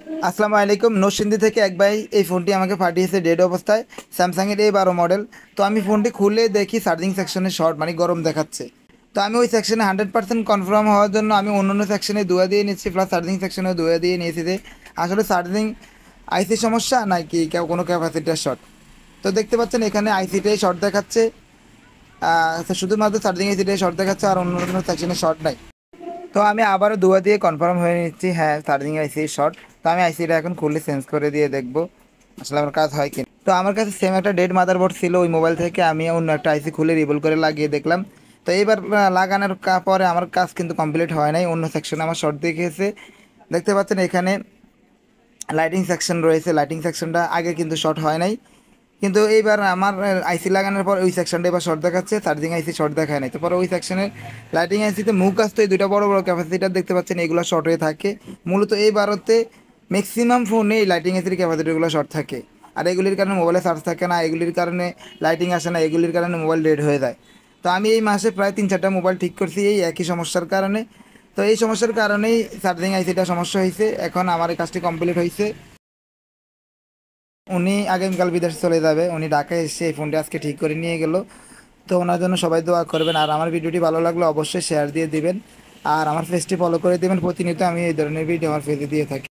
আসসালামু আলাইকুম। নরসিংদী থেকে এক ভাই এই ফোনটি আমাকে পাঠিয়েছে ডেড অবস্থায়, স্যামসাংয়ের A12 মডেল। তো আমি ফোনটি খুলে দেখি চার্জিং সেকশনে শর্ট, মানে গরম দেখাচ্ছে। তো আমি ওই সেকশনে 100% কনফার্ম হওয়ার জন্য আমি অন্য অন্য সেকশনে দুয়া দিয়ে নিচ্ছি, প্লাস চার্জিং সেকশনেও দুয়া দিয়ে নিয়েছি যে আসলে চার্জিং আইসি সমস্যা নাকি কোনো ক্যাপাসিটার শর্ট। তো দেখতে পাচ্ছেন এখানে আইসিটাই শর্ট দেখাচ্ছে, শুধুমাত্র চার্জিং আইসিটাই শর্ট দেখাচ্ছে, আর অন্য অন্য সেকশনে শর্ট নাই। তো আমি আবারও দুয়া দিয়ে কনফার্ম হয়ে নিচ্ছি, হ্যাঁ চার্জিং আইসি শর্ট। তো আমি আইসিটা এখন খুললে চেঞ্জ করে দিয়ে দেখবো আসলে আমার কাজ হয় কি। তো আমার কাছে সেম একটা ডেড মাদারবোর্ড ছিল, ওই মোবাইল থেকে আমি অন্য একটা আইসি খুলে রিবল করে লাগিয়ে দেখলাম। তো এইবার লাগানোর পরে আমার কাজ কিন্তু কমপ্লিট হয় নাই, অন্য সেকশনে আমার শর্ট দেখিয়েছে। দেখতে পাচ্ছেন এখানে লাইটিং সেকশন রয়েছে, লাইটিং সেকশনটা আগে কিন্তু শর্ট হয় নাই, কিন্তু এইবার আমার আইসি লাগানোর পর ওই সেকশনটা এবার শর্ট দেখাচ্ছে, চার্জিং আইসি শর্ট দেখায় নাই। তারপর ওই সেকশনের লাইটিং আইসিতে মুখ আসতো, এই দুইটা বড় বড় ক্যাপাসিটার দেখতে পাচ্ছেন, এগুলো শর্ট হয়ে থাকে। মূলত এই বারোতে ম্যাক্সিমাম ফোনে এই লাইটিং আইসির ক্যাপাসিটিগুলো শর্ট থাকে, আর এগুলির কারণে মোবাইলে চার্জ থাকে না, এগুলির কারণে লাইটিং আসে না, এগুলির কারণে মোবাইল ডেড হয়ে যায়। তো আমি এই মাসে প্রায় 3-4টা মোবাইল ঠিক করছি এই একই সমস্যার কারণে। তো এই সমস্যার কারণেই চার্জিং আইসিটা সমস্যা হয়েছে। এখন আমার এই কাজটি কমপ্লিট হয়েছে। উনি আগামীকাল বিদেশে চলে যাবে, উনি ঢাকায় এসে এই ফোনটি আজকে ঠিক করে নিয়ে গেল। তো ওনার জন্য সবাই দোয়া করবেন, আর আমার ভিডিওটি ভালো লাগলে অবশ্যই শেয়ার দিয়ে দিবেন, আর আমার পেজটি ফলো করে দেবেন। প্রতিনিয়ত আমি এই ধরনের ভিডিও আমার পেজে দিয়ে থাকি।